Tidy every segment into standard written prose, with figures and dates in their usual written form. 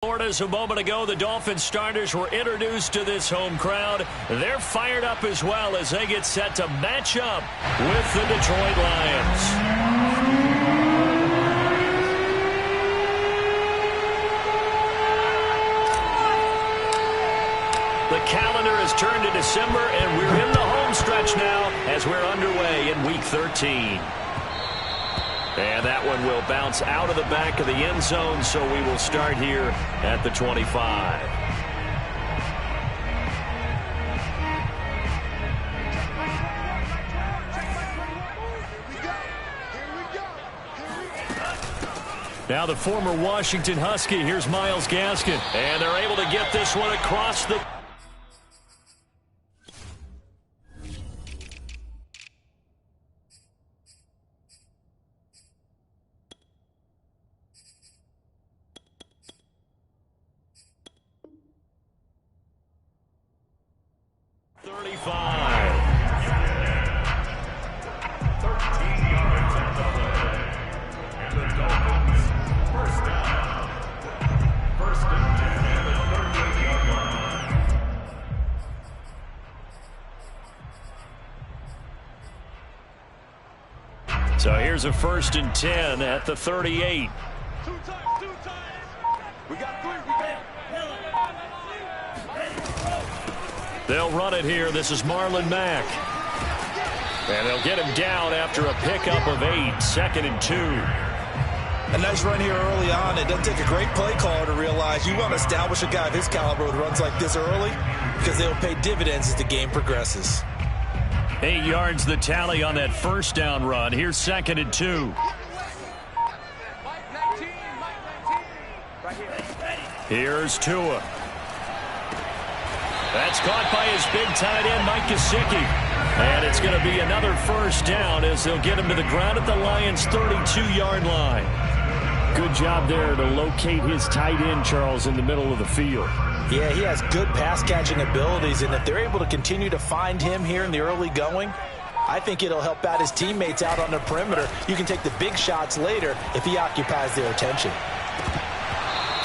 Florida's a moment ago. The Dolphins starters were introduced to this home crowd. They're fired up as well as they get set to match up with the Detroit Lions. The calendar has turned to December, and we're in the home stretch now as we're underway in Week 13. And that one will bounce out of the back of the end zone, so we will start here at the 25. Now the former Washington Husky, here's Myles Gaskin. And they're able to get this one across the... So here's a 1st and 10 at the 38. They'll run it here. This is Marlon Mack. And they'll get him down after a pickup of 8, 2nd and 2. A nice run here early on. It doesn't take a great play caller to realize you want to establish a guy of his caliber who runs like this early because they'll pay dividends as the game progresses. 8 yards the tally on that 1st down run. Here's 2nd and 2. Here's Tua. That's caught by his big tight end, Mike Gesicki. And it's going to be another 1st down as they'll get him to the ground at the Lions' 32-yard line. Good job there to locate his tight end, Charles, in the middle of the field. Yeah, he has good pass-catching abilities, and if they're able to continue to find him here in the early going, I think it'll help out his teammates out on the perimeter. You can take the big shots later if he occupies their attention.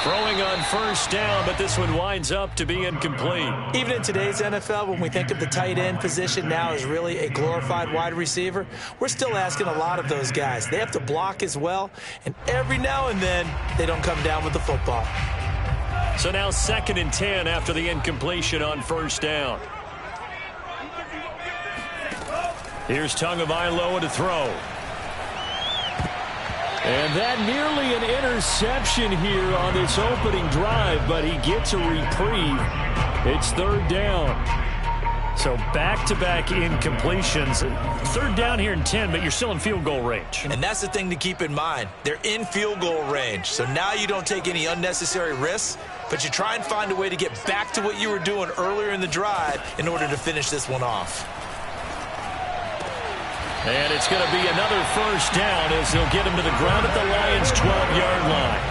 Throwing on 1st down, but this one winds up to be incomplete. Even in today's NFL, when we think of the tight end position now as really a glorified wide receiver, we're still asking a lot of those guys. They have to block as well, and every now and then they don't come down with the football. So now 2nd and 10 after the incompletion on 1st down. Here's Tagovailoa to throw. And that nearly an interception here on this opening drive, but he gets a reprieve. It's 3rd down. So back-to-back incompletions. 3rd down here in 10, but you're still in field goal range. And that's the thing to keep in mind. They're in field goal range. So now you don't take any unnecessary risks, but you try and find a way to get back to what you were doing earlier in the drive in order to finish this one off. And it's going to be another 1st down as they'll get him to the ground at the Lions' 12-yard line.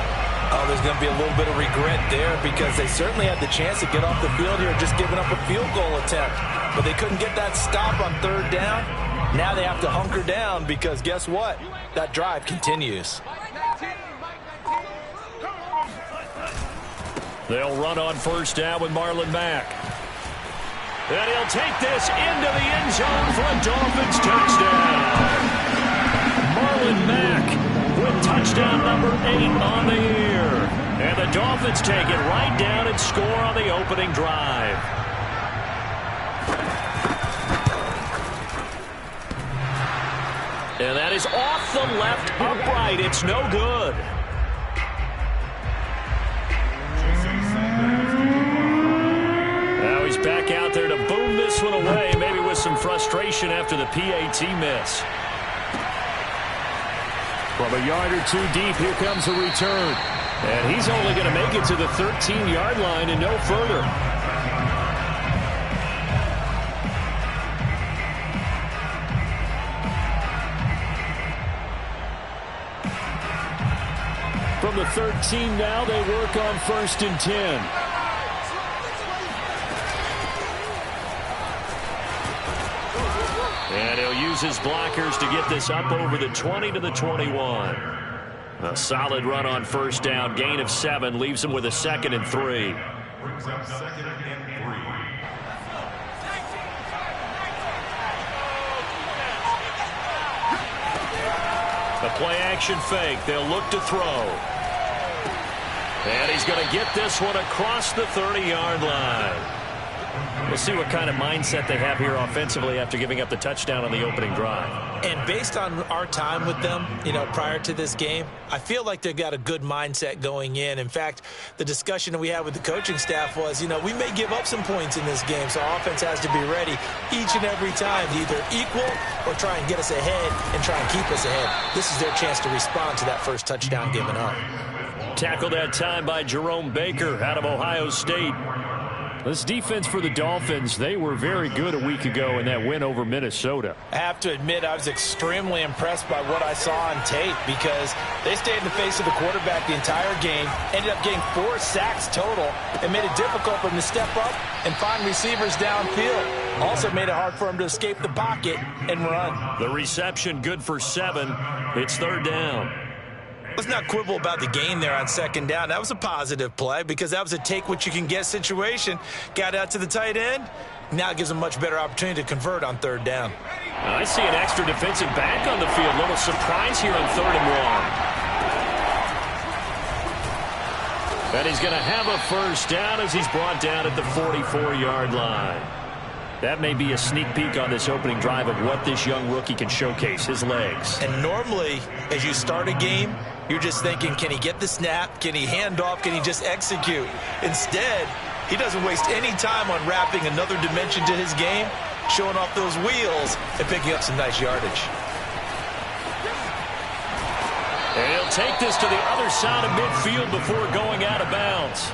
Oh, there's going to be a little bit of regret there because they certainly had the chance to get off the field here just giving up a field goal attempt. But they couldn't get that stop on 3rd down. Now they have to hunker down because guess what? That drive continues. They'll run on 1st down with Marlon Mack. And he'll take this into the end zone for a Dolphins touchdown. Marlon Mack with touchdown number 8 on the year. And the Dolphins take it right down and score on the opening drive. And that is off the left upright. It's no good. Now he's back out there to boom this one away, maybe with some frustration after the PAT miss. From a yard or 2 deep, here comes a return. And he's only going to make it to the 13-yard line and no further. From the 13 now, they work on 1st and 10. And he'll use his blockers to get this up over the 20 to the 21. A solid run on first down. Gain of 7 leaves him with a 2nd and 3. Brings up 2nd and 3. The play action fake. They'll look to throw. And he's going to get this one across the 30-yard line. We'll see what kind of mindset they have here offensively after giving up the touchdown on the opening drive. And based on our time with them, prior to this game, I feel like they've got a good mindset going in. In fact, the discussion that we had with the coaching staff was, we may give up some points in this game, so our offense has to be ready each and every time to either equal or try and get us ahead and try and keep us ahead. This is their chance to respond to that first touchdown given up. Tackled that time by Jerome Baker out of Ohio State. This defense for the Dolphins, they were very good a week ago in that win over Minnesota. I have to admit, I was extremely impressed by what I saw on tape because they stayed in the face of the quarterback the entire game, ended up getting 4 sacks total, and made it difficult for him to step up and find receivers downfield. Also made it hard for him to escape the pocket and run. The reception good for 7. It's 3rd down. Let's not quibble about the gain there on 2nd down. That was a positive play because that was a take-what-you-can-get situation. Got out to the tight end. Now it gives them a much better opportunity to convert on 3rd down. I see an extra defensive back on the field. Little surprise here on 3rd and 1. And he's going to have a first down as he's brought down at the 44-yard line. That may be a sneak peek on this opening drive of what this young rookie can showcase, his legs. And normally, as you start a game, you're just thinking, can he get the snap? Can he hand off? Can he just execute? Instead, he doesn't waste any time on wrapping another dimension to his game, showing off those wheels, and picking up some nice yardage. And he'll take this to the other side of midfield before going out of bounds.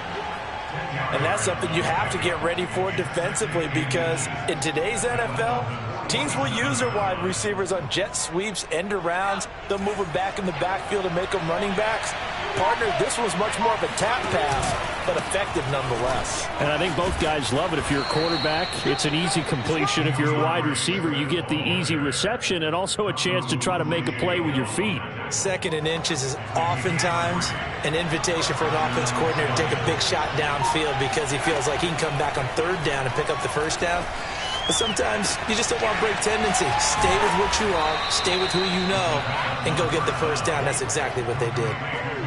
And that's something you have to get ready for defensively because in today's NFL, teams will use their wide receivers on jet sweeps, end arounds. They'll move them back in the backfield and make them running backs. Partner, this was much more of a tap pass, but effective nonetheless. And I think both guys love it. If you're a quarterback, it's an easy completion. If you're a wide receiver, you get the easy reception and also a chance to try to make a play with your feet. 2nd and inches is oftentimes an invitation for an offense coordinator to take a big shot downfield because he feels like he can come back on 3rd down and pick up the first down. But sometimes you just don't want to break tendency. Stay with what you are, stay with who you know, and go get the first down. That's exactly what they did.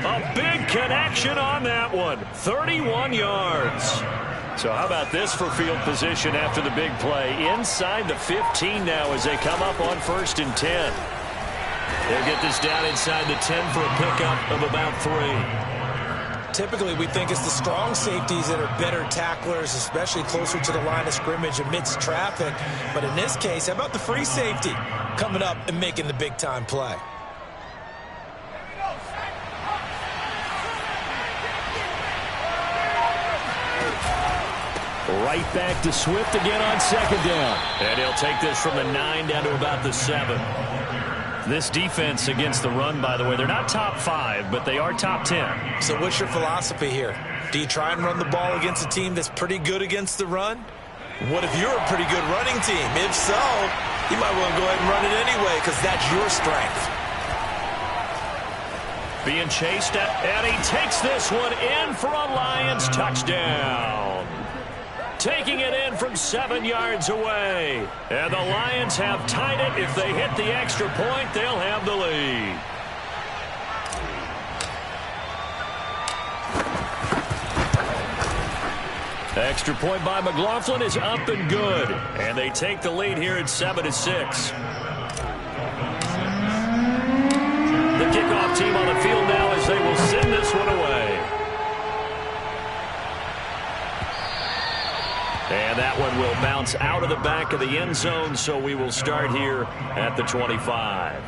A big connection on that one. 31 yards. So how about this for field position after the big play? Inside the 15 now as they come up on 1st and 10. They'll get this down inside the 10 for a pickup of about 3. Typically, we think it's the strong safeties that are better tacklers, especially closer to the line of scrimmage amidst traffic. But in this case, how about the free safety coming up and making the big-time play? Right back to Swift again on 2nd down. And he'll take this from the 9 down to about the 7. This defense against the run, by the way, they're not top 5, but they are top 10. So what's your philosophy here? Do you try and run the ball against a team that's pretty good against the run? What if you're a pretty good running team? If so, you might want to go ahead and run it anyway because that's your strength. Being chased at, and he takes this one in for a Lions touchdown. Taking it in from 7 yards away. And the Lions have tied it. If they hit the extra point, they'll have the lead. Extra point by McLaughlin is up and good. And they take the lead here at 7-6. The kickoff team on the field now as they will send this one away. And that one will bounce out of the back of the end zone, so we will start here at the 25.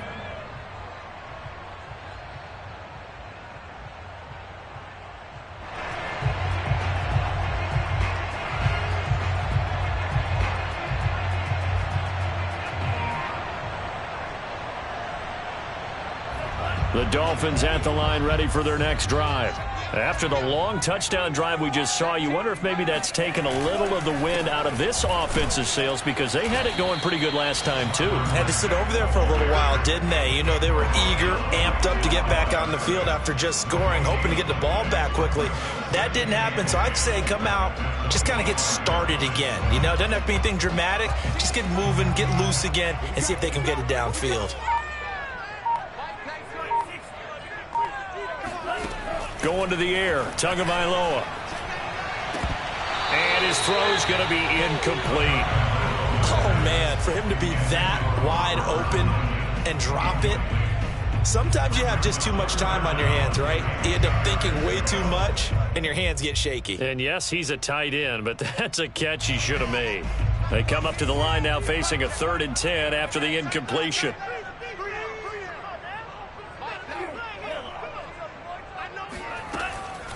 The Dolphins at the line ready for their next drive. After the long touchdown drive we just saw, you wonder if maybe that's taken a little of the wind out of this offense's sails, because they had it going pretty good last time, too. Had to sit over there for a little while, didn't they? You know, they were eager, amped up to get back on the field after just scoring, hoping to get the ball back quickly. That didn't happen, so I'd say come out, just kind of get started again. You know, doesn't have to be anything dramatic. Just get moving, get loose again, and see if they can get it downfield. Going to the air, Tagovailoa. And his throw's going to be incomplete. Oh, man, for him to be that wide open and drop it. Sometimes you have just too much time on your hands, right? You end up thinking way too much, and your hands get shaky. And yes, he's a tight end, but that's a catch he should have made. They come up to the line now facing a 3rd and 10 after the incompletion.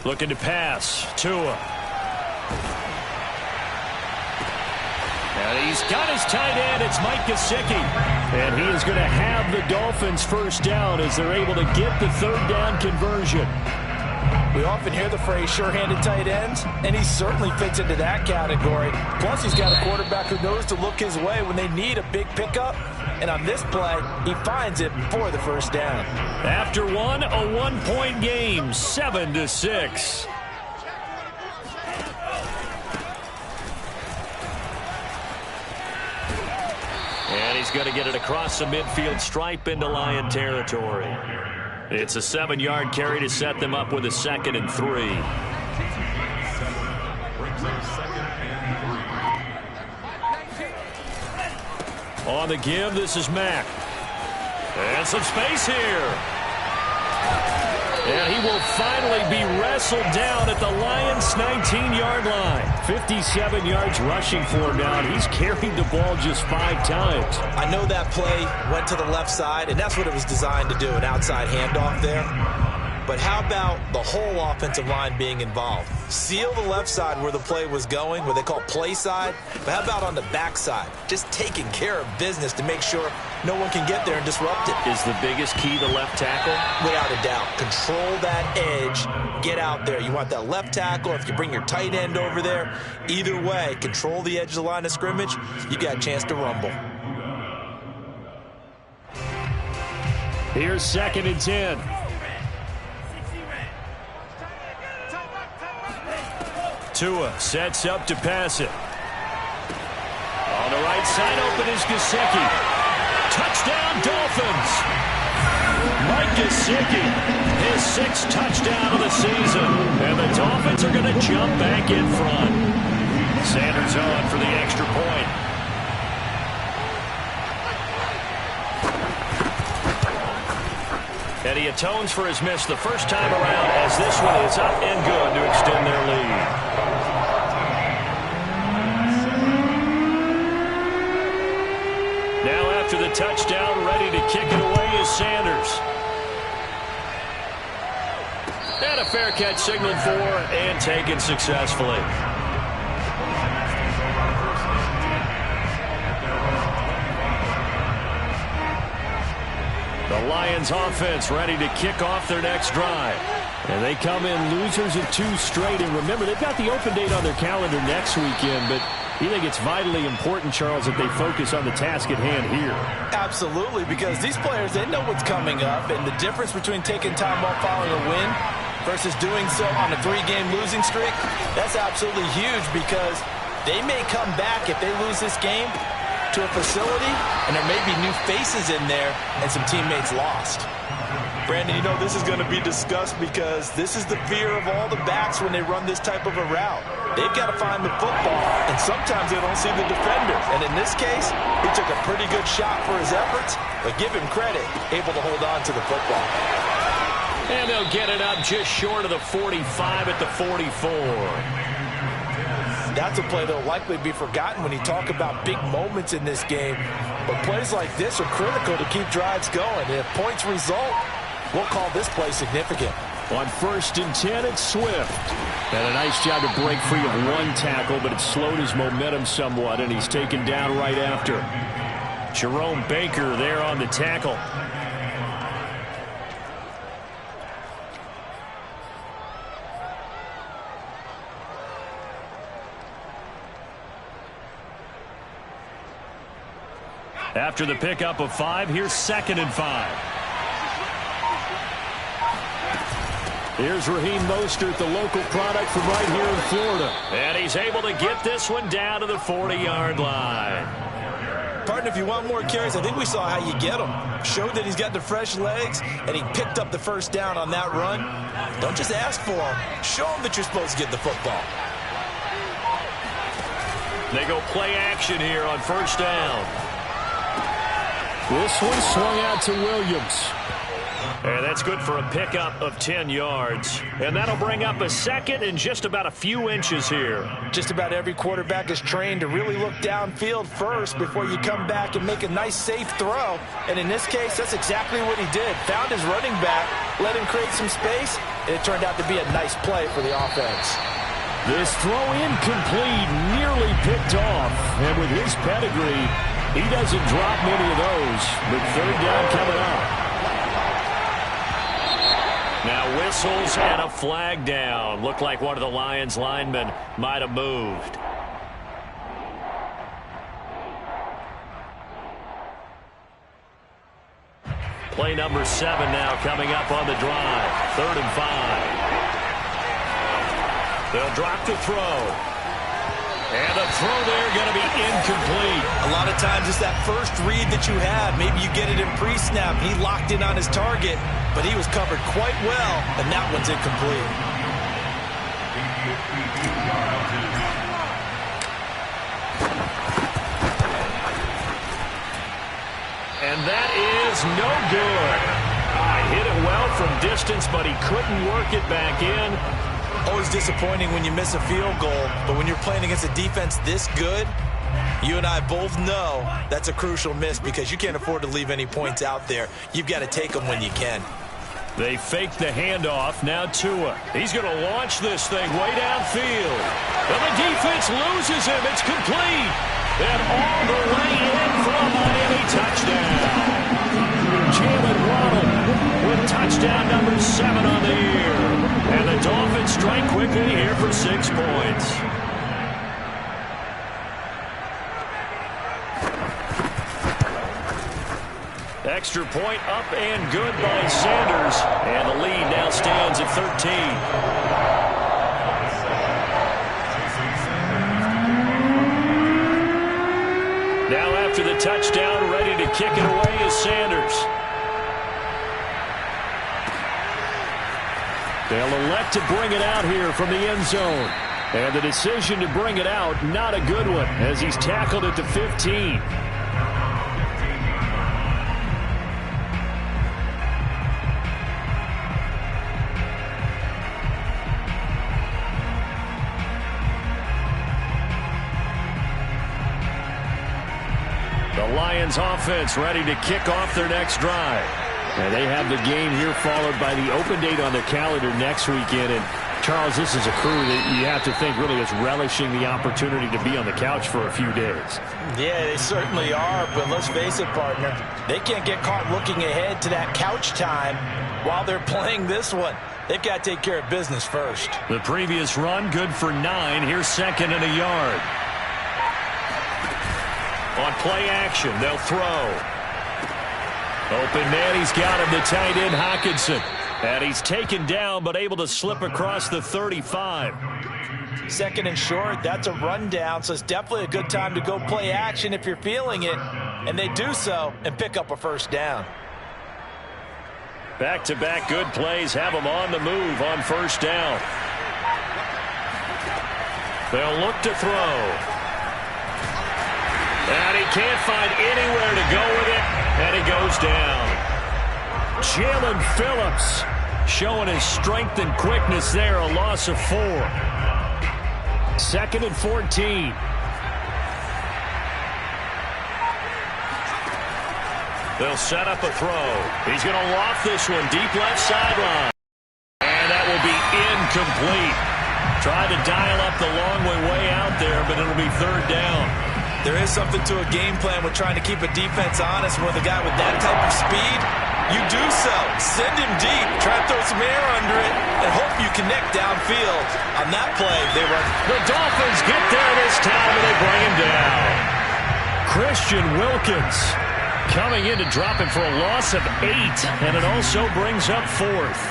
Looking to pass. Tua. And he's got his tight end. It's Mike Gesicki. And he is going to have the Dolphins first down as they're able to get the 3rd down conversion. We often hear the phrase sure-handed tight ends, and he certainly fits into that category. Plus, he's got a quarterback who knows to look his way when they need a big pickup. And on this play, he finds it for the first down. After one, a 1-point game, 7-6. And he's going to get it across the midfield stripe into Lion territory. It's a 7-yard carry to set them up with a 2nd and 3. On the give, this is Mack. And some space here. And he will finally be wrestled down at the Lions' 19-yard line. 57 yards rushing for him now. He's carried the ball just 5 times. I know that play went to the left side, and that's what it was designed to do, an outside handoff there. But how about the whole offensive line being involved? Seal the left side where the play was going, what they call play side. But how about on the back side? Just taking care of business to make sure no one can get there and disrupt it. Is the biggest key the left tackle? Without a doubt. Control that edge. Get out there. You want that left tackle. If you bring your tight end over there, either way, control the edge of the line of scrimmage. You got a chance to rumble. Here's 2nd and 10. Tua sets up to pass it. On the right side, open is Gesicki. Touchdown, Dolphins! Mike Gesicki, his 6th touchdown of the season. And the Dolphins are going to jump back in front. Sanders on for the extra point. And he atones for his miss the first time around as this one is up and good to extend their lead. Now after the touchdown, ready to kick it away is Sanders. And a fair catch signaled for and taken successfully. The Lions offense ready to kick off their next drive. And they come in losers of 2 straight. And remember, they've got the open date on their calendar next weekend, but you think it's vitally important, Charles, that they focus on the task at hand here? Absolutely, because these players, they know what's coming up, and the difference between taking time off following a win versus doing so on a 3-game losing streak, that's absolutely huge, because they may come back if they lose this game to a facility, and there may be new faces in there and some teammates lost. Brandon, you know this is going to be discussed because this is the fear of all the backs when they run this type of a route. They've got to find the football, and sometimes they don't see the defender. And in this case, he took a pretty good shot for his efforts, but give him credit, able to hold on to the football. And they'll get it up just short of the 45 at the 44. That's a play that will likely be forgotten when you talk about big moments in this game. But plays like this are critical to keep drives going. And if points result, we'll call this play significant. On 1st and 10, it's Swift. And a nice job to break free of 1 tackle, but it slowed his momentum somewhat, and he's taken down right after. Jerome Baker there on the tackle. After the pickup of 5, here's 2nd and 5. Here's Raheem Mostert, the local product from right here in Florida. And he's able to get this one down to the 40-yard line. Partner, if you want more carries, I think we saw how you get them. Showed that he's got the fresh legs, and he picked up the first down on that run. Don't just ask for them. Show them that you're supposed to get the football. They go play action here on 1st down. This one swung out to Williams. And that's good for a pickup of 10 yards. And that'll bring up a 2nd and just about a few inches here. Just about every quarterback is trained to really look downfield first before you come back and make a nice, safe throw. And in this case, that's exactly what he did. Found his running back, let him create some space, and it turned out to be a nice play for the offense. This throw incomplete, nearly picked off. And with his pedigree, he doesn't drop many of those. But 3rd down coming up. Now whistles and a flag down. Looked like one of the Lions linemen might have moved. Play number 7 now coming up on the drive. 3rd and 5. They'll drop the throw. And the throw there going to be incomplete. A lot of times it's that first read that you have. Maybe you get it in pre-snap. He locked in on his target, but he was covered quite well, and that one's incomplete. And that is no good. Hit it well from distance, but he couldn't work it back in. Always disappointing when you miss a field goal, but when you're playing against a defense this good, you and I both know that's a crucial miss because you can't afford to leave any points out there. You've got to take them when you can. They fake the handoff. Now Tua. He's going to launch this thing way downfield. And the defense loses him. It's complete. And all the way in for a Miami touchdown. Jalen Waddle with touchdown number 7 on the year. And the Dolphins strike quickly here for 6 points. Extra point up and good by Sanders. And the lead now stands at 13. Now after the touchdown, ready to kick it away is Sanders. They'll elect to bring it out here from the end zone. And the decision to bring it out, not a good one, as he's tackled at the 15. The Lions offense ready to kick off their next drive. And they have the game here followed by the open date on their calendar next weekend. And Charles, this is a crew that you have to think really is relishing the opportunity to be on the couch for a few days. Yeah, they certainly are, but let's face it, partner. They can't get caught looking ahead to that couch time while they're playing this one. They've got to take care of business first. The previous run, good for 9. Here's 2nd and a yard. On play action, they'll throw. Open man, he's got him, the tight end, Hockenson. And he's taken down, but able to slip across the 35. 2nd and short, that's a rundown, so it's definitely a good time to go play action if you're feeling it. And they do so and pick up a 1st down. Back-to-back good plays have them on the move on 1st down. They'll look to throw. And he can't find anywhere to go with it, and he goes down. Jalen Phillips showing his strength and quickness there, a loss of 4. 2nd and 14. They'll set up a throw. He's going to loft this one deep left sideline. And that will be incomplete. Tried to dial up the long way out there, but it'll be 3rd down. There is something to a game plan with trying to keep a defense honest with a guy with that type of speed. You do so. Send him deep. Try to throw some air under it and hope you connect downfield. On that play, they run. The Dolphins get there this time, and they bring him down. Christian Wilkins coming in to drop it for a loss of 8, and it also brings up 4th.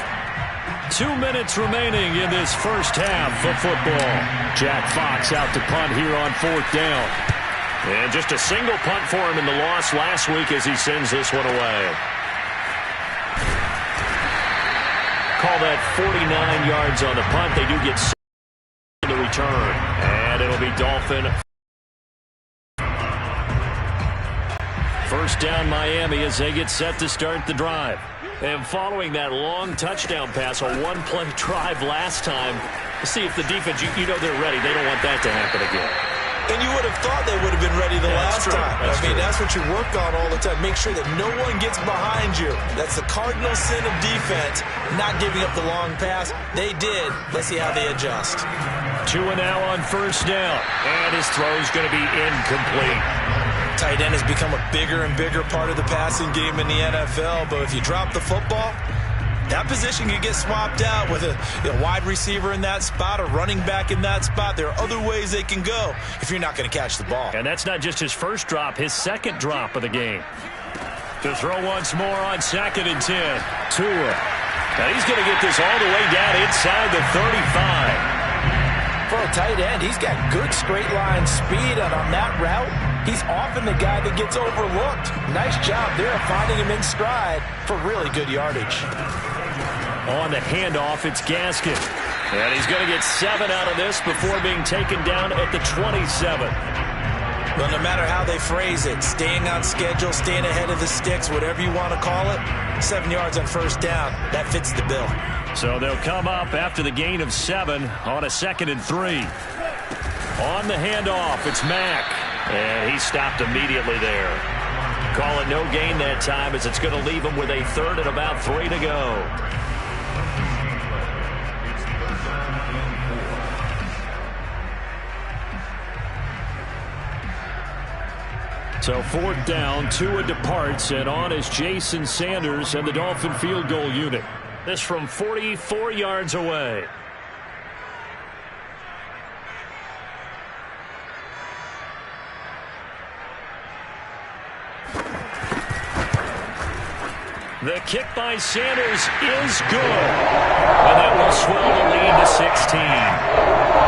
2 minutes remaining in this first half of football. Jack Fox out to punt here on 4th down. And just a single punt for him in the loss last week as he sends this one away. Call that 49 yards on the punt. They do get the return. And it'll be Dolphin. First down Miami as they get set to start the drive. And following that long touchdown pass, a one-play drive last time, see if the defense, you know they're ready. They don't want that to happen again. And you would have thought they would have been ready the last time. That's what you work on all the time. Make sure that no one gets behind you. That's the cardinal sin of defense, not giving up the long pass. They did. Let's see how they adjust. 2 and now on first down. And his throw's going to be incomplete. Tight end has become a bigger and bigger part of the passing game in the NFL. But if you drop the football, that position can get swapped out with a wide receiver in that spot, a running back in that spot. There are other ways they can go if you're not going to catch the ball. And that's not just his first drop, his second drop of the game. To throw once more on 2nd and 10. Tua. Now he's going to get this all the way down inside the 35. For a tight end, he's got good straight line speed, and on that route, he's often the guy that gets overlooked. Nice job there of finding him in stride for really good yardage. On the handoff, it's Gaskin. And he's going to get 7 out of this before being taken down at the 27. Well, no matter how they phrase it, staying on schedule, staying ahead of the sticks, whatever you want to call it, 7 yards on first down, that fits the bill. So they'll come up after the gain of 7 on a 2nd and 3. On the handoff, it's Mack. And he stopped immediately there. Call it no gain that time as it's going to leave him with a 3rd and about 3 to go. So 4th down, Tua departs, and on is Jason Sanders and the Dolphin field goal unit. This from 44 yards away. The kick by Sanders is good. And that will swell the lead to 16.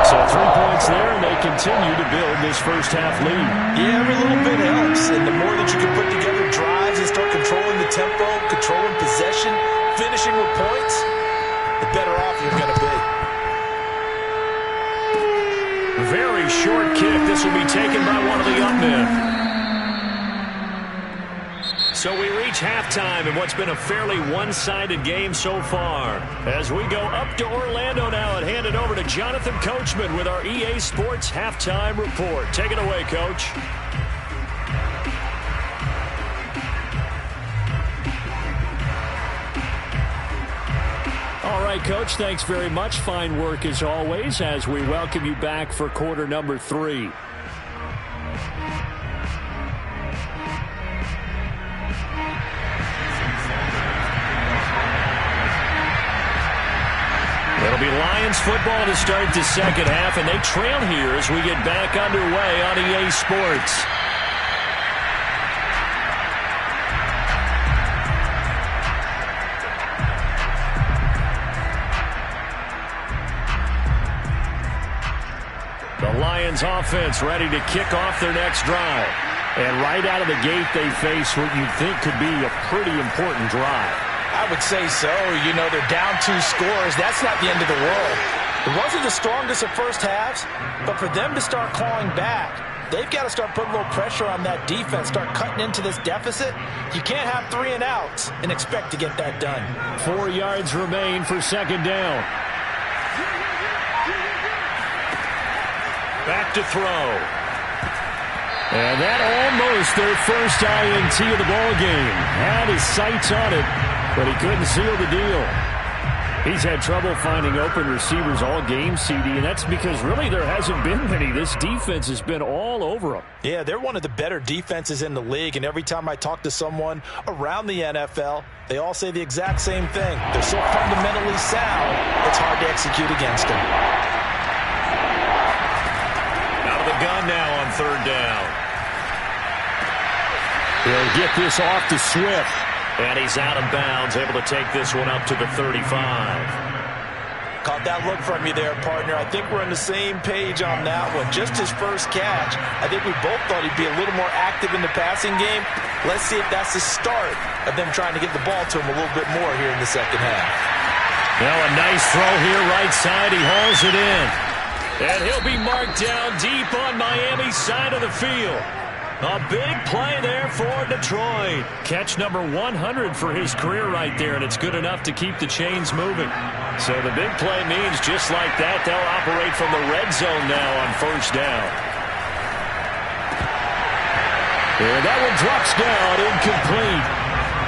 So 3 points there, and they continue to build this first half lead. Yeah, every little bit helps. And the more that you can put together drives and start controlling the tempo, controlling possession, finishing with points, the better off you're going to be. Very short kick. This will be taken by one of the up men. So we reach halftime in what's been a fairly one-sided game so far. As we go up to Orlando now and hand it over to Jonathan Coachman with our EA Sports Halftime Report. Take it away, Coach. All right, Coach, thanks very much. Fine work as always as we welcome you back for quarter number 3. It'll be Lions football to start the second half, and they trail here as we get back underway on EA Sports. The Lions offense ready to kick off their next drive. And right out of the gate, they face what you think could be a pretty important drive. I would say so. You know, they're down 2 scores. That's not the end of the world. It wasn't the strongest of first halves, but for them to start clawing back, they've got to start putting a little pressure on that defense, start cutting into this deficit. You can't have 3 and outs and expect to get that done. 4 yards remain for second down. Back to throw. And that almost their first INT of the ball game. Had his sights on it, but he couldn't seal the deal. He's had trouble finding open receivers all game, CD, and that's because really there hasn't been many. This defense has been all over them. Yeah, they're one of the better defenses in the league, and every time I talk to someone around the NFL, they all say the exact same thing. They're so fundamentally sound, it's hard to execute against them. Out of the gun now on third down. He'll get this off to Swift. And he's out of bounds, able to take this one up to the 35. Caught that look from you there, partner. I think we're on the same page on that one. Just his first catch. I think we both thought he'd be a little more active in the passing game. Let's see if that's the start of them trying to get the ball to him a little bit more here in the second half. Now a nice throw here, right side. He hauls it in. And he'll be marked down deep on Miami's side of the field. A big play there for Detroit. Catch number 100 for his career right there, and it's good enough to keep the chains moving. So the big play means just like that, they'll operate from the red zone now on first down. And that one drops down, incomplete.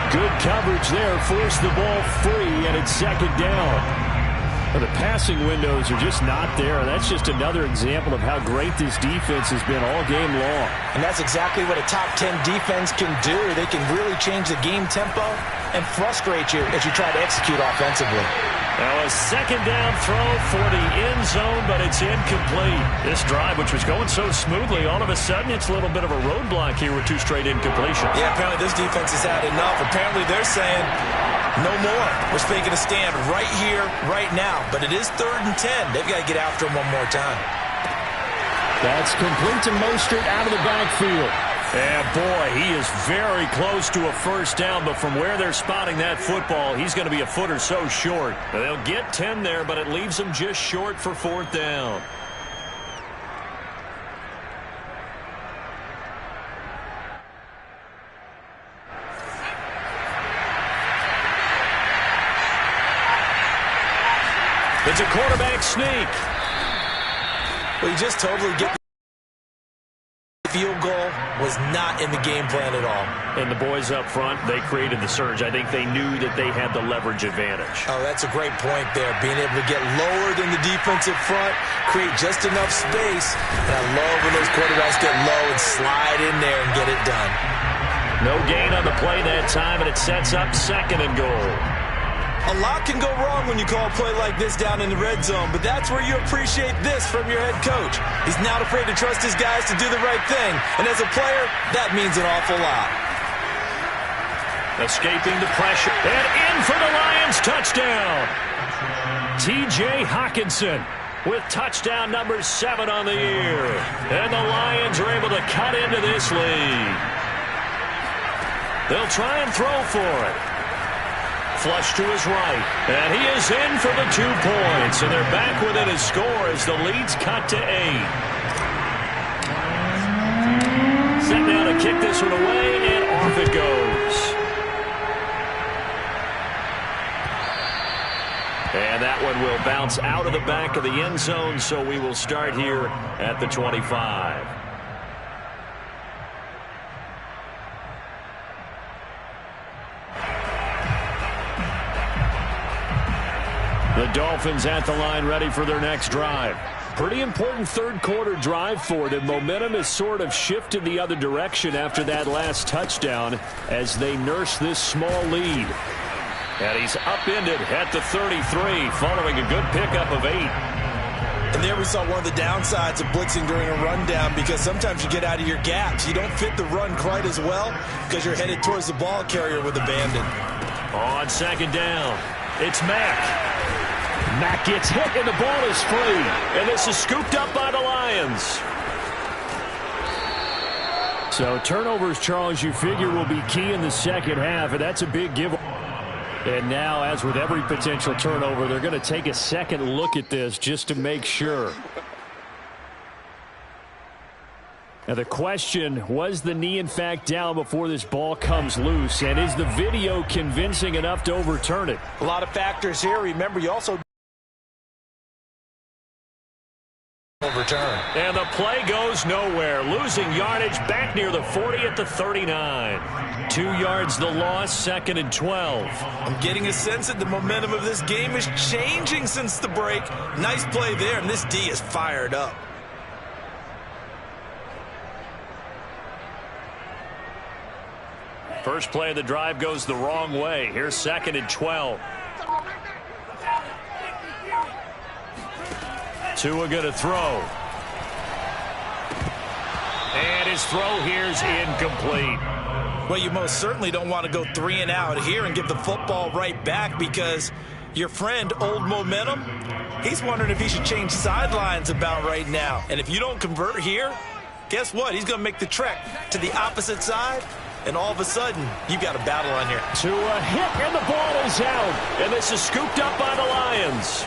Good coverage there, forced the ball free, and it's second down. Well, the passing windows are just not there. That's just another example of how great this defense has been all game long. And that's exactly what a top 10 defense can do. They can really change the game tempo and frustrate you as you try to execute offensively. Now a second down throw for the end zone, but it's incomplete. This drive, which was going so smoothly, all of a sudden it's a little bit of a roadblock here with two straight incompletions. Yeah, apparently this defense has had enough. Apparently they're saying no more. We're taking a stand right here, right now. But it is 3rd and 10. They've got to get after him one more time. That's complete to Mostert out of the backfield. And boy, he is very close to a first down, but from where they're spotting that football, he's going to be a foot or so short. They'll get 10 there, but it leaves them just short for 4th down. It's a quarterback sneak. Well, you just totally get the field goal was not in the game plan at all. And the boys up front, they created the surge. I think they knew that they had the leverage advantage. Oh, that's a great point there. Being able to get lower than the defensive front, create just enough space. And I love when those quarterbacks get low and slide in there and get it done. No gain on the play that time, and it sets up 2nd and goal. A lot can go wrong when you call a play like this down in the red zone, but that's where you appreciate this from your head coach. He's not afraid to trust his guys to do the right thing, and as a player, that means an awful lot. Escaping the pressure, and in for the Lions touchdown. T.J. Hockenson with touchdown number 7 on the year, and the Lions are able to cut into this lead. They'll try and throw for it. Flush to his right, and he is in for the 2 points, and they're back within a score as the lead's cut to 8. Set now to kick this one away, and off it goes. And that one will bounce out of the back of the end zone, so we will start here at the 25. The Dolphins at the line ready for their next drive. Pretty important third-quarter drive for them. Momentum has sort of shifted the other direction after that last touchdown as they nurse this small lead. And he's upended at the 33 following a good pickup of 8. And there we saw one of the downsides of blitzing during a rundown, because sometimes you get out of your gaps. You don't fit the run quite as well because you're headed towards the ball carrier with abandon. On 2nd down, it's Mack. Mack gets hit and the ball is free. And this is scooped up by the Lions. So turnovers, Charles, you figure will be key in the second half, and that's a big give. And now, as with every potential turnover, they're going to take a second look at this just to make sure. Now the question, was the knee in fact down before this ball comes loose? And is the video convincing enough to overturn it? A lot of factors here. Remember, you also overturn. And the play goes nowhere. Losing yardage back near the 40 at the 39. 2 yards the loss, 2nd and 12. I'm getting a sense that the momentum of this game is changing since the break. Nice play there, and this D is fired up. First play of the drive goes the wrong way. Here's 2nd and 12. Tua going to throw. And his throw here is incomplete. Well, you most certainly don't want to go 3 and out here and give the football right back, because your friend, Old Momentum, he's wondering if he should change sidelines about right now. And if you don't convert here, guess what? He's going to make the trek to the opposite side, and all of a sudden, you've got a battle on here. To a hit, and the ball is out. And this is scooped up by the Lions.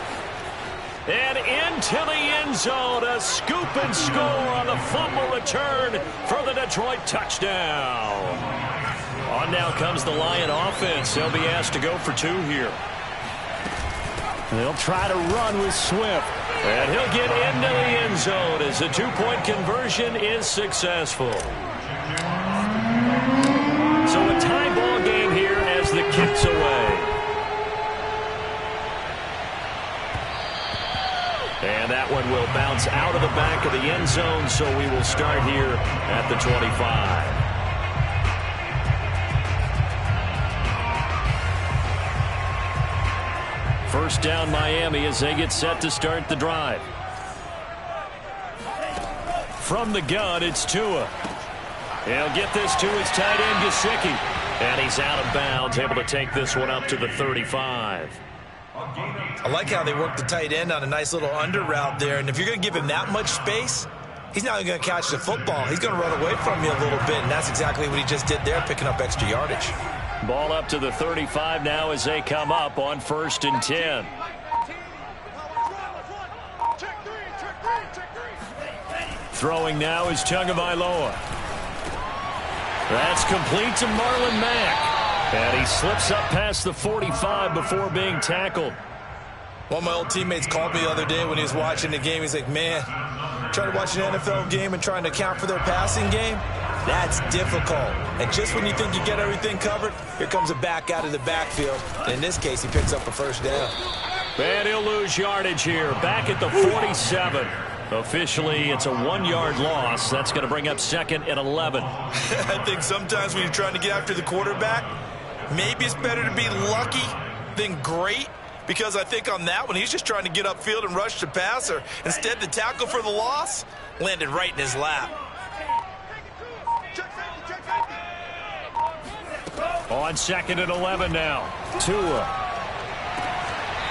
And into the end zone, a scoop and score on the fumble return for the Detroit touchdown. On now comes the Lion offense. They'll be asked to go for 2 here. They'll try to run with Swift. And he'll get into the end zone as the 2-point conversion is successful. So a tie ball game here as the kick's away. And that one will bounce out of the back of the end zone, so we will start here at the 25. First down Miami as they get set to start the drive. From the gun, it's Tua. He'll get this to his tight end, Gesicki. And he's out of bounds, able to take this one up to the 35. I like how they work the tight end on a nice little under route there. And if you're going to give him that much space, he's not going to catch the football. He's going to run away from you a little bit, and that's exactly what he just did there, picking up extra yardage. Ball up to the 35 now as they come up on 1st and 10. Throwing now is Tagovailoa. That's complete to Marlon Mack. And he slips up past the 45 before being tackled. One of my old teammates called me the other day when he was watching the game. He's like, man, trying to watch an NFL game and trying to account for their passing game, that's difficult. And just when you think you get everything covered, here comes a back out of the backfield. And in this case, he picks up a first down. And he'll lose yardage here, back at the 47. Officially, it's a 1-yard loss. That's going to bring up 2nd and 11. I think sometimes when you're trying to get after the quarterback, maybe it's better to be lucky than great, because I think on that one, he's just trying to get upfield and rush the passer. Instead, the tackle for the loss landed right in his lap. On 2nd and 11 now. Tua.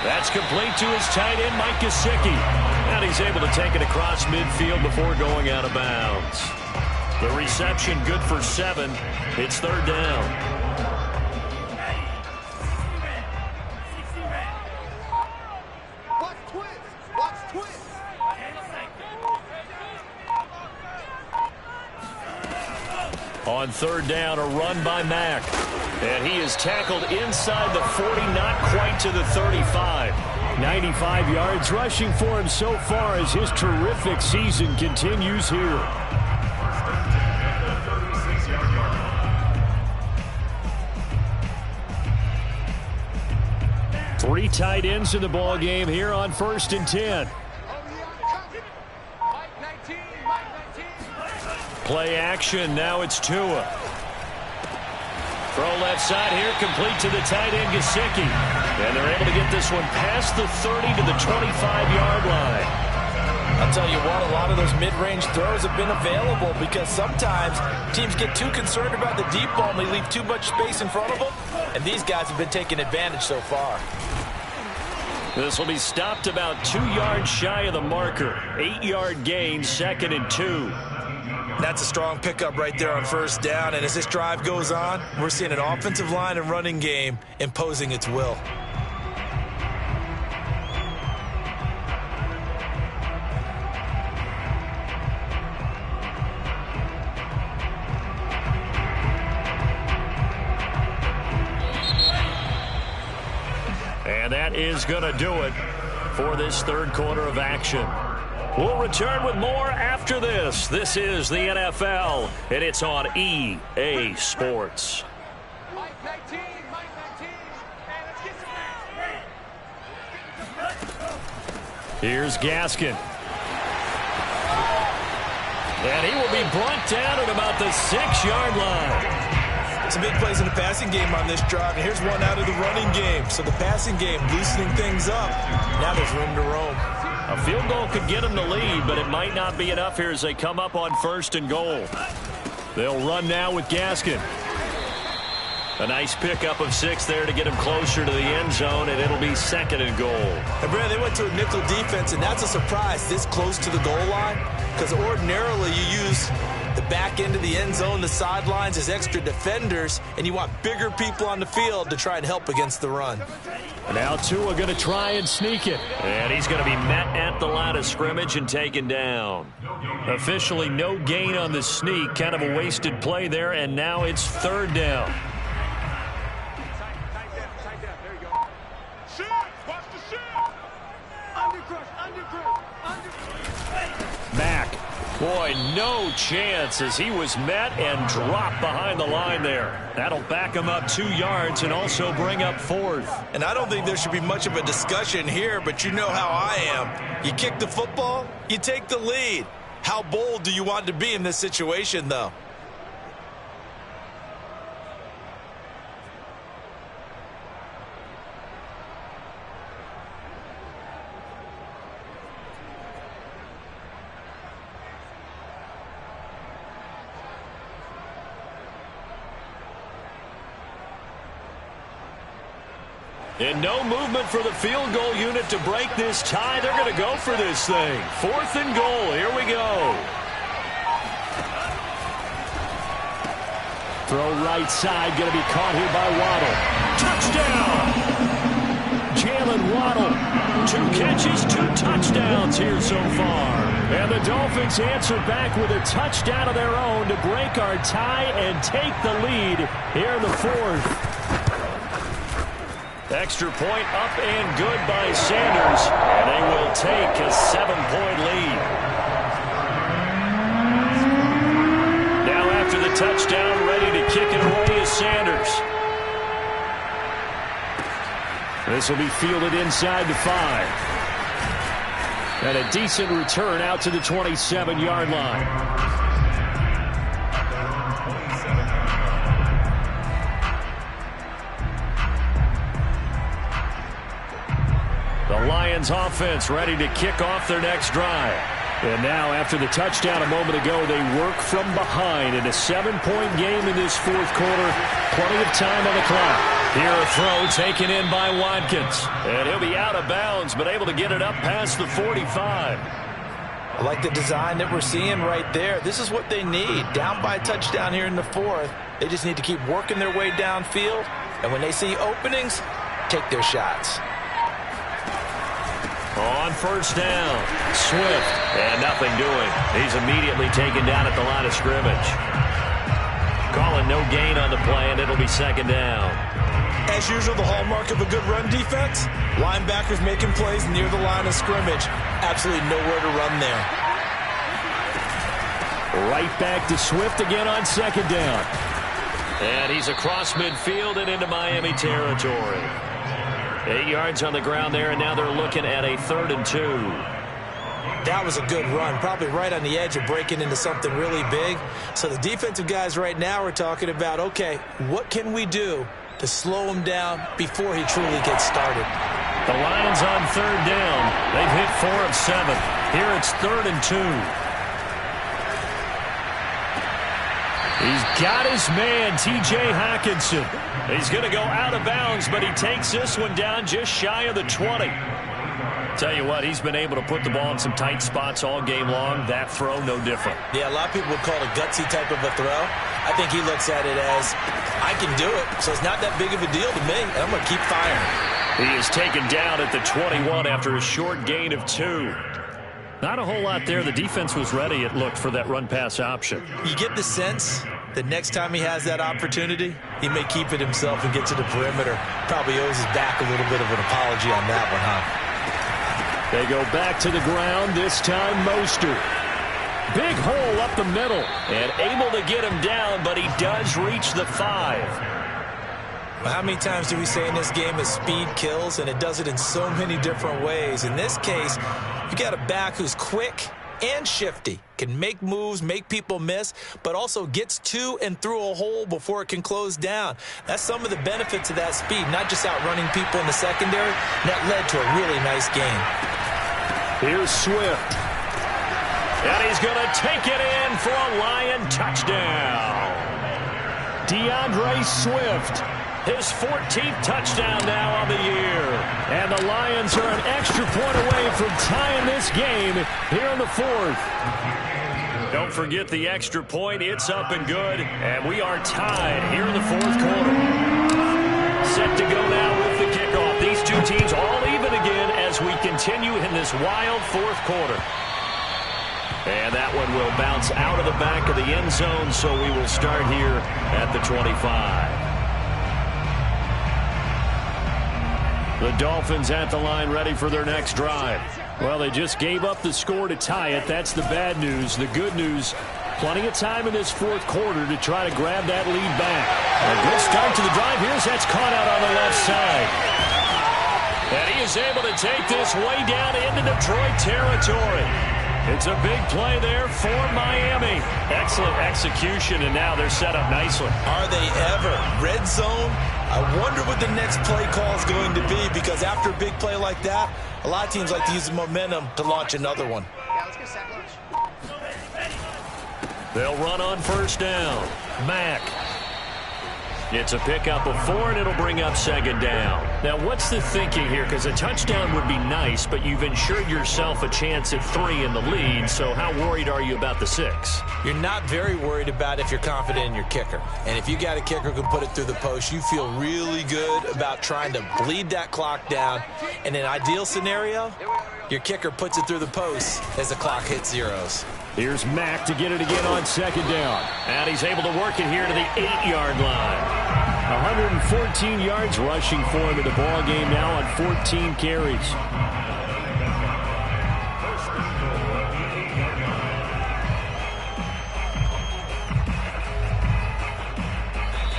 That's complete to his tight end, Mike Gesicki. And he's able to take it across midfield before going out of bounds. The reception good for 7. It's 3rd down. On 3rd down, a run by Mack. And he is tackled inside the 40, not quite to the 35. 95 yards rushing for him so far as his terrific season continues here. Three tight ends in the ball game here on 1st and 10. Play action. Now it's Tua. Throw left side here, complete to the tight end, Gesicki. And they're able to get this one past the 30 to the 25-yard line. I'll tell you what, a lot of those mid-range throws have been available because sometimes teams get too concerned about the deep ball and they leave too much space in front of them. And these guys have been taking advantage so far. This will be stopped about 2 yards shy of the marker. 8-yard gain, 2nd and 2. That's a strong pickup right there on 1st down. And as this drive goes on, we're seeing an offensive line and running game imposing its will. And that is going to do it for this 3rd quarter of action. We'll return with more after this. This is the NFL, and it's on EA Sports. Here's Gaskin. And he will be brought down at about the 6-yard line. Some big plays in the passing game on this drive, and here's one out of the running game. So the passing game loosening things up. Now there's room to roam. A field goal could get them the lead, but it might not be enough here as they come up on 1st and goal. They'll run now with Gaskin. A nice pickup of 6 there to get him closer to the end zone, and it'll be 2nd and goal. And Brad, they went to a nickel defense, and that's a surprise this close to the goal line, because ordinarily you use the back end of the end zone, the sidelines as extra defenders, and you want bigger people on the field to try and help against the run. Now Tua going to try and sneak it. And he's going to be met at the line of scrimmage and taken down. Officially no gain on the sneak. Kind of a wasted play there, and now it's 3rd down. Mack. Boy, no chance as he was met and dropped behind the line there. That'll back him up 2 yards and also bring up 4th. And I don't think there should be much of a discussion here, but you know how I am. You kick the football, you take the lead. How bold do you want to be in this situation, though? And no movement for the field goal unit to break this tie. They're going to go for this thing. 4th and goal. Here we go. Throw right side. Going to be caught here by Waddle. Touchdown! Jalen Waddle. 2 catches, 2 touchdowns here so far. And the Dolphins answer back with a touchdown of their own to break our tie and take the lead here in the 4th. Extra point up and good by Sanders. And they will take a 7-point lead. Now after the touchdown, ready to kick it away is Sanders. This will be fielded inside the 5. And a decent return out to the 27-yard line. The Lions offense ready to kick off their next drive. And now after the touchdown a moment ago, they work from behind in a 7-point game in this 4th quarter. Plenty of time on the clock. Here a throw taken in by Watkins. And he'll be out of bounds, but able to get it up past the 45. I like the design that we're seeing right there. This is what they need. Down by a touchdown here in the 4th. They just need to keep working their way downfield. And when they see openings, take their shots. On 1st down, Swift, and nothing doing. He's immediately taken down at the line of scrimmage. Calling no gain on the play, and it'll be 2nd down. As usual, the hallmark of a good run defense, linebackers making plays near the line of scrimmage. Absolutely nowhere to run there. Right back to Swift again on 2nd down. And he's across midfield and into Miami territory. 8 yards on the ground there, and now they're looking at a 3rd and 2. That was a good run, probably right on the edge of breaking into something really big. So the defensive guys right now are talking about, okay, what can we do to slow him down before he truly gets started? The Lions on 3rd down. They've hit 4 of 7. Here it's 3rd and 2. He's got his man, T.J. Hockenson. He's going to go out of bounds, but he takes this one down just shy of the 20. Tell you what, he's been able to put the ball in some tight spots all game long. That throw, no different. Yeah, a lot of people would call it a gutsy type of a throw. I think he looks at it as, I can do it, so it's not that big of a deal to me, and I'm going to keep firing. He is taken down at the 21 after a short gain of 2. Not a whole lot there. The defense was ready, it looked, for that run-pass option. You get the sense that next time he has that opportunity, he may keep it himself and get to the perimeter. Probably owes his back a little bit of an apology on that one, huh? They go back to the ground, this time Mostert. Big hole up the middle. And able to get him down, but he does reach the 5. Well, how many times do we say in this game that speed kills, and it does it in so many different ways? In this case, you got a back who's quick and shifty, can make moves, make people miss, but also gets to and through a hole before it can close down. That's some of the benefits of that speed, not just outrunning people in the secondary. That led to a really nice game. Here's Swift. And he's going to take it in for a Lion touchdown. DeAndre Swift. His 14th touchdown now on the year. And the Lions are an extra point away from tying this game here in the fourth. Don't forget the extra point. It's up and good. And we are tied here in the fourth quarter. Set to go now with the kickoff. These two teams all even again as we continue in this wild fourth quarter. And that one will bounce out of the back of the end zone, so we will start here at the 25. The Dolphins at the line ready for their next drive. Well, they just gave up the score to tie it. That's the bad news. The good news, plenty of time in this fourth quarter to try to grab that lead back. A good start to the drive. Here's that's caught out on the left side. And he is able to take this way down into Detroit territory. It's a big play there for Miami. Excellent execution, and now they're set up nicely. Are they ever? Red zone? I wonder what the next play call is going to be, because after a big play like that, a lot of teams like to use the momentum to launch another one. They'll run on first down. Mack. It's a pickup of 4, and it'll bring up second down. Now, what's the thinking here? Because a touchdown would be nice, but you've ensured yourself a chance at 3 in the lead, so how worried are you about the 6? You're not very worried about if you're confident in your kicker. And if you got a kicker who can put it through the post, you feel really good about trying to bleed that clock down. In an ideal scenario, your kicker puts it through the post as the clock hits zeros. Here's Mack to get it again on second down. And he's able to work it here to the 8-yard line. 114 yards rushing for him in the ball game now on 14 carries.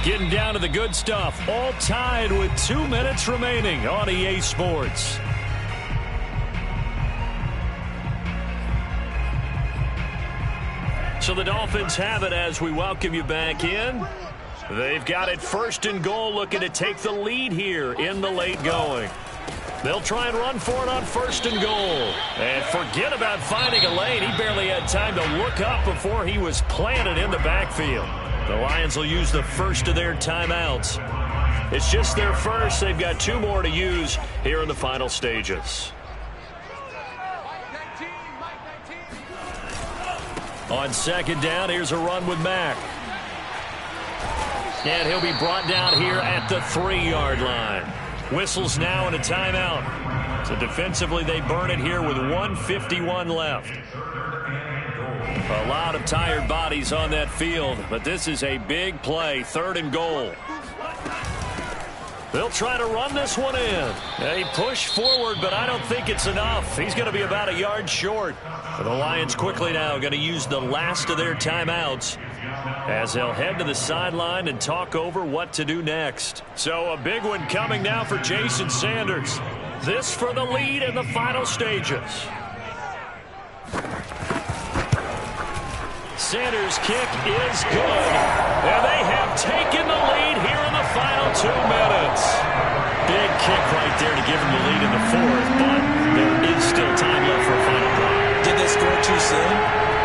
Getting down to the good stuff. All tied with 2 minutes remaining on EA Sports. So the Dolphins have it as we welcome you back in. They've got it first and goal, looking to take the lead here in the late going. They'll try and run for it on first and goal. And forget about finding a lane. He barely had time to look up before he was planted in the backfield. The Lions will use the first of their timeouts. It's just their first. They've got 2 more to use here in the final stages. On second down, here's a run with Mack. And he'll be brought down here at the 3-yard line. Whistles now and a timeout. So defensively, they burn it here with 1:51 left. A lot of tired bodies on that field, but this is a big play, 3rd and goal. They'll try to run this one in. They push forward, but I don't think it's enough. He's going to be about a yard short. The Lions quickly now going to use the last of their timeouts as they'll head to the sideline and talk over what to do next. So a big one coming now for Jason Sanders. This for the lead in the final stages. Sanders' kick is good. And they have taken the lead here in the final 2 minutes. Big kick right there to give them the lead in the fourth, but there is still time left for a final drive. Did they score too soon?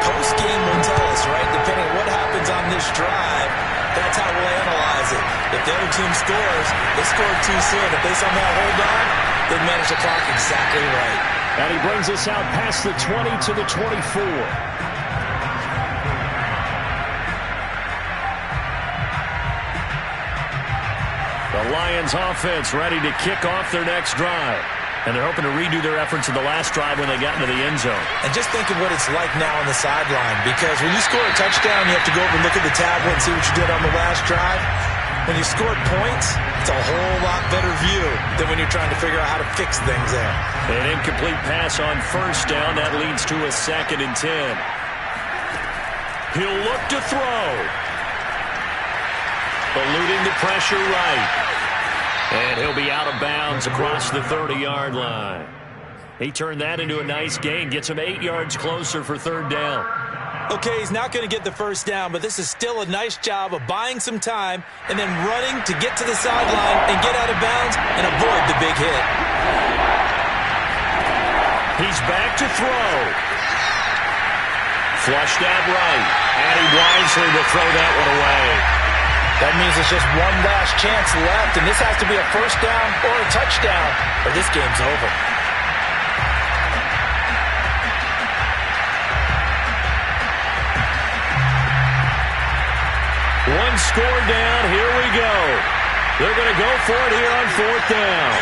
Post-game will tell us, right? Depending on what happens on this drive, that's how we'll analyze it. If the other team scores, they scored too soon. If they somehow hold on, they've managed the clock exactly right. And he brings us out past the 20 to the 24. The Lions offense ready to kick off their next drive. And they're hoping to redo their efforts in the last drive when they got into the end zone. And just think of what it's like now on the sideline, because when you score a touchdown, you have to go over and look at the tablet and see what you did on the last drive. When you scored points, it's a whole lot better view than when you're trying to figure out how to fix things there. An incomplete pass on first down. That leads to a 2nd and 10. He'll look to throw. Eluding the pressure right. And he'll be out of bounds across the 30-yard line. He turned that into a nice gain. Gets him 8 yards closer for 3rd down. Okay, he's not going to get the first down, but this is still a nice job of buying some time and then running to get to the sideline and get out of bounds and avoid the big hit. He's back to throw. Flushed out right. And he wisely will throw that one away. That means it's just one last chance left, and this has to be a first down or a touchdown, or this game's over. One score down. Here we go. They're going to go for it here on fourth down.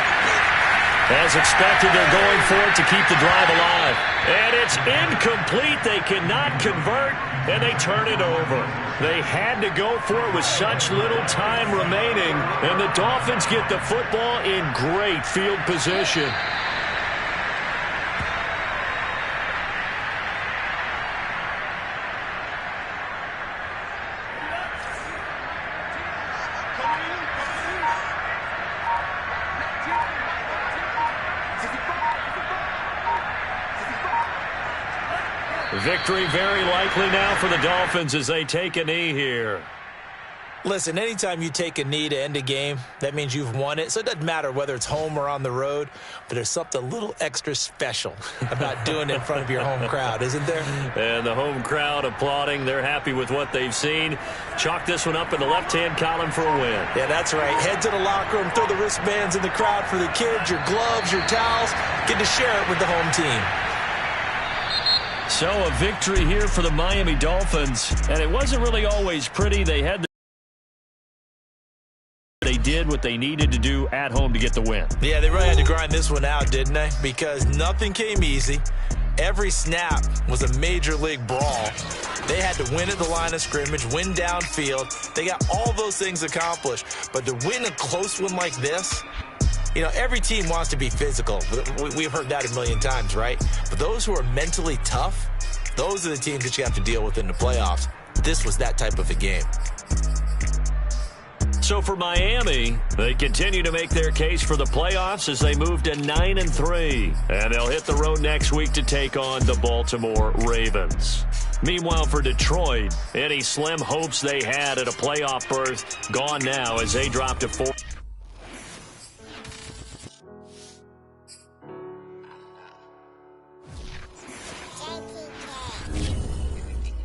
As expected, they're going for it to keep the drive alive. And it's incomplete. They cannot convert, and they turn it over. They had to go for it with such little time remaining, and the Dolphins get the football in great field position. Victory very likely now for the Dolphins as they take a knee here. Listen, anytime you take a knee to end a game, that means you've won it. So it doesn't matter whether it's home or on the road, but there's something a little extra special about doing it in front of your home crowd, isn't there? And the home crowd applauding. They're happy with what they've seen. Chalk this one up in the left-hand column for a win. Yeah, that's right. Head to the locker room, throw the wristbands in the crowd for the kids, your gloves, your towels. Get to share it with the home team. So a victory here for the Miami Dolphins, and it wasn't really always pretty. They did what they needed to do at home to get the win. Yeah, they really had to grind this one out, didn't they? Because nothing came easy. Every snap was a major league brawl. They had to win at the line of scrimmage, win downfield. They got all those things accomplished. But to win a close one like this, you know, every team wants to be physical. We've heard that a million times, right? But those who are mentally tough, those are the teams that you have to deal with in the playoffs. This was that type of a game. So for Miami, they continue to make their case for the playoffs as they move to 9-3. And they'll hit the road next week to take on the Baltimore Ravens. Meanwhile, for Detroit, any slim hopes they had at a playoff berth gone now as they drop to 4.